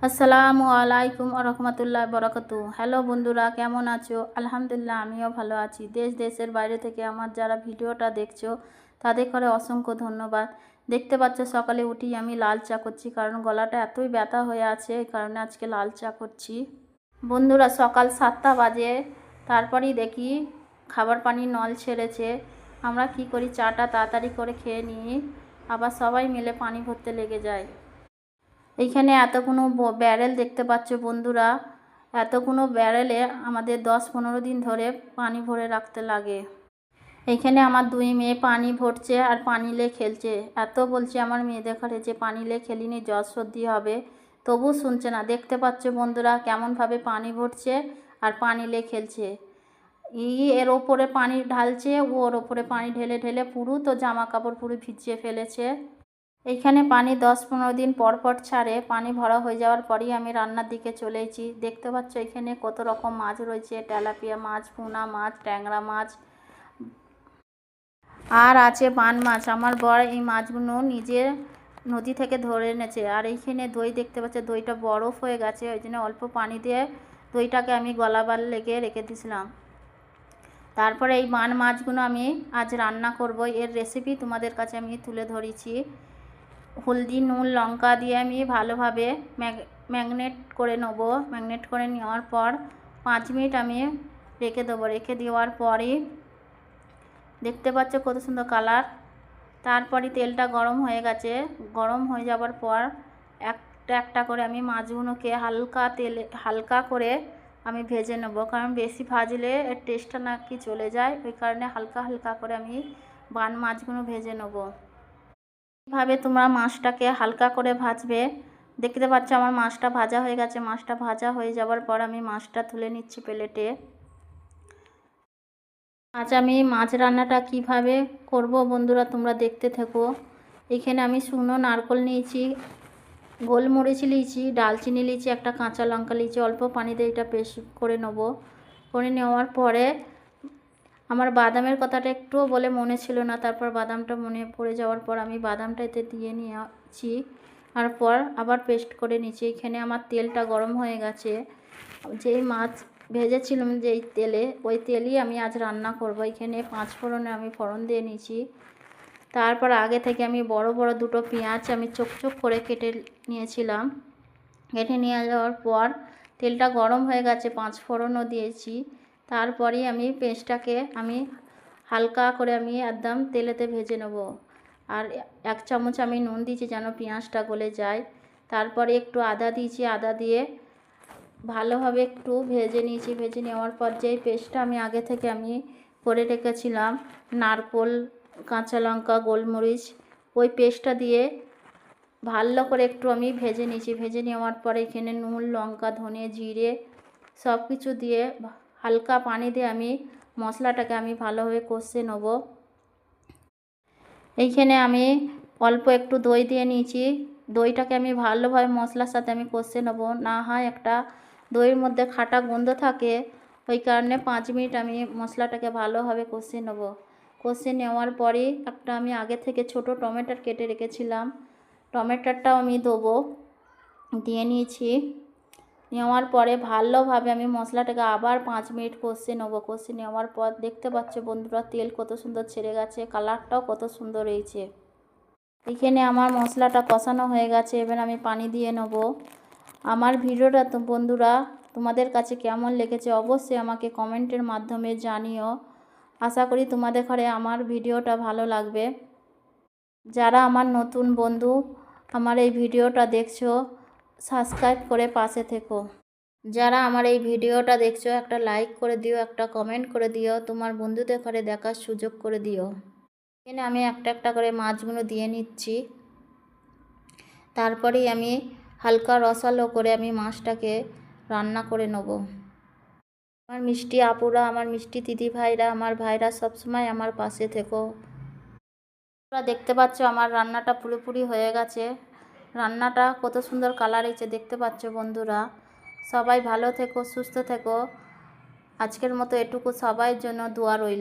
আসসালামু আলাইকুম রহমতুল্লাহ বরকতু। হ্যালো বন্ধুরা, কেমন আছো? আলহামদুলিল্লাহ, আমিও ভালো আছি। দেশের বাইরে থেকে আমার যারা ভিডিওটা দেখছো তাদের করে অসংখ্য ধন্যবাদ। দেখতে পাচ্ছ সকালে উঠি আমি লাল চা করছি, কারণ গলাটা এতই ব্যথা হয়ে আছে, এই কারণে আজকে লাল চা করছি। বন্ধুরা, সকাল 7টা বাজে, তারপরেই দেখি খাবার পানি নল ছেড়েছে। আমরা কি করি, চাটা তাড়াতাড়ি করে খেয়ে নিই, আবার সবাই মিলে পানি ভরতে লেগে যায়। এইখানে এতগুলো ব্যারেল দেখতে পাচ্ছ বন্ধুরা, এতগুলো ব্যারেলে আমাদের 10-15 দিন ধরে পানি ভরে রাখতে লাগে। এইখানে আমার 2 মেয়ে পানি ভরছে আর পানি লে খেলছে। এত বলছে আমার মেয়েদের ঘরে যে পানি লে খেলিনি, জ্বর সর্দি হবে, তবু শুনছে না। দেখতে পাচ্ছ বন্ধুরা কেমনভাবে পানি ভরছে আর পানি লে খেলছে। এর ওপরে পানি ঢালছে, ওর ওপরে পানি ঢেলে ঢেলে পুরো তো জামা কাপড় পুরো ভিজিয়ে ফেলেছে। এইখানে পানি 10-15 দিন পর পর ছাড়ে। পানি ভরা হয়ে যাওয়ার পরই আমি রান্নার দিকে চলেছি। দেখতে পাচ্ছ এখানে কত রকম মাছ রয়েছে, তেলাপিয়া মাছ, পোনা মাছ, ট্যাংরা মাছ, আর আছে বান মাছ। আমার বর এই মাছগুলো নিজে নদী থেকে ধরে এনেছে। আর এইখানে দই দেখতে পাচ্ছ, দইটা বরফ হয়ে গেছে, ওই জন্য অল্প পানি দিয়ে দইটাকে আমি গলাবার লেগে রেখে দিয়েছিলাম। তারপরে এই বান মাছগুলো আমি আজ রান্না করব, এর রেসিপি তোমাদের কাছে আমি তুলে ধরেছি। হলদি, নুন, লঙ্কা দিয়ে আমি ভালোভাবে ম্যাগনেট করে নেব। ম্যাগনেট করে নেওয়ার পর 5 মিনিট আমি রেখে দেবো। রেখে দেওয়ার পরই দেখতে পাচ্ছ কত সুন্দর কালার। তারপরে তেলটা গরম হয়ে গেছে। গরম হয়ে যাওয়ার পর একটা একটা করে আমি মাছগুলোকে হালকা করে আমি ভেজে নেব, কারণ বেশি ভাজলে এর টেস্টটা নাকি চলে যায়, ওই কারণে হালকা হালকা করে আমি বান মাছগুলো ভেজে নেব। এইভাবে তোমরা মাছটাকে হালকা করে ভাজবে। দেখতে পাচ্ছ আমার মাছটা ভাজা হয়ে গেছে। মাছটা ভাজা হয়ে যাওয়ার পর আমি মাছটা তুলে নিচ্ছি প্লেটে। আজ আমি মাছ রান্নাটা কিভাবে করব বন্ধুরা, তোমরা দেখতে থেকো। এখানে আমি শুকনো নারকেল নিয়েছি, গোলমরিচ নিয়েছি, ডালচিনি নিয়েছি, একটা কাঁচা লঙ্কা নিয়েছি। অল্প পানি দিয়ে এটা পেস্ট করে নেব। করে নেওয়ার পরে আমার বাদামের কথাটা একটুও বলে মনে ছিল না, তারপর বাদামটা মনে পড়ে যাওয়ার পর আমি বাদামটা এতে দিয়ে নিয়েছি। আর পর আবার পেস্ট করে নিচ্ছি। এখানে আমার তেলটা গরম হয়ে গেছে। যেই মাছ ভেজেছিলাম যেই তেলে, ওই তেলই আমি আজ রান্না করব। এখানে 5 ফোড়নে আমি ফোড়ন দিয়ে নিয়েছি। তারপর আগে থেকে আমি বড় বড় 2টো পেঁয়াজ আমি চোখ চোখ করে কেটে নিয়েছিলাম। কেটে নিয়ে যাওয়ার পর তেলটা গরম হয়ে গেছে, 5 ফোড়নও দিয়েছি। তারপরেই আমি পেঁয়াজটাকে আমি হালকা করে আমি একদম তেলেতে ভেজে নেব। আর 1 চামচ আমি নুন দিয়েছি যেন পেঁয়াজটা গলে যায়। তারপরে একটু আদা দিয়েছি, আদা দিয়ে ভালোভাবে একটু ভেজে নিয়েছি। ভেজে নেওয়ার পর যেই পেস্টটা আমি আগে থেকে আমি করে রেখেছিলাম, নারকেল, কাঁচা লঙ্কা, গোলমরিচ, ওই পেস্টটা দিয়ে ভালো করে একটু আমি ভেজে নিয়েছি। ভেজে নেওয়ার পরে এখানে নুন, লঙ্কা, ধনে, জিরে সব কিছু দিয়ে হালকা পানি দিয়ে আমি মশলাটাকে আমি ভালোভাবে কষে নেব। এইখানে আমি অল্প একটু দই দিয়ে নিয়েছি। দইটাকে আমি ভালোভাবে মশলার সাথে আমি কষে নেব, না হয় একটা দইয়ের মধ্যে খাটা গন্ধ থাকে, ওই কারণে 5 মিনিট আমি মশলাটাকে ভালোভাবে কষে নেব। কষে নেওয়ার পরে একটা আমি আগে থেকে ছোট টমেটো কেটে রেখেছিলাম, টমেটোটাও আমি দেবো, দিয়ে নিয়েছি। নেওয়ার পরে ভালোভাবে আমি মশলাটাকে আবার 5 মিনিট কষে নেব। কষে নেওয়ার পর দেখতে পাচ্ছ বন্ধুরা তেল কত সুন্দর ছেড়ে গেছে, কালারটাও কত সুন্দর হয়েছে। এখানে আমার মশলাটা কষানো হয়ে গেছে, এবার আমি পানি দিয়ে নেব। আমার ভিডিওটা তো বন্ধুরা তোমাদের কাছে কেমন লেগেছে অবশ্যই আমাকে কমেন্টের মাধ্যমে জানিও। আশা করি তোমাদের ঘরে আমার ভিডিওটা ভালো লাগবে। যারা আমার নতুন বন্ধু আমার এই ভিডিওটা দেখছো, সাবস্ক্রাইব করে পাশে থেকো। যারা আমার এই ভিডিওটা দেখছো একটা লাইক করে দিও, একটা কমেন্ট করে দিও, তোমার বন্ধুদের ঘরে দেখার সুযোগ করে দিও। এখানে আমি একটা একটা করে মাছগুলো দিয়ে নিচ্ছি। তারপরেই আমি হালকা রসালো করে আমি মাছটাকে রান্না করে নেব। আমার মিষ্টি আপুরা, আমার মিষ্টি দিদি ভাইরা, আমার ভাইরা সবসময় আমার পাশে থেকো। তোমরা দেখতে পাচ্ছ আমার রান্নাটা পুরোপুরি হয়ে গেছে। রান্নাটা কত সুন্দর কালার হয়েছে দেখতে পাচ্ছ বন্ধুরা। সবাই ভালো থেকো, সুস্থ থেকো। আজকের মতো এটুকু, সবার জন্য দোয়া রইল।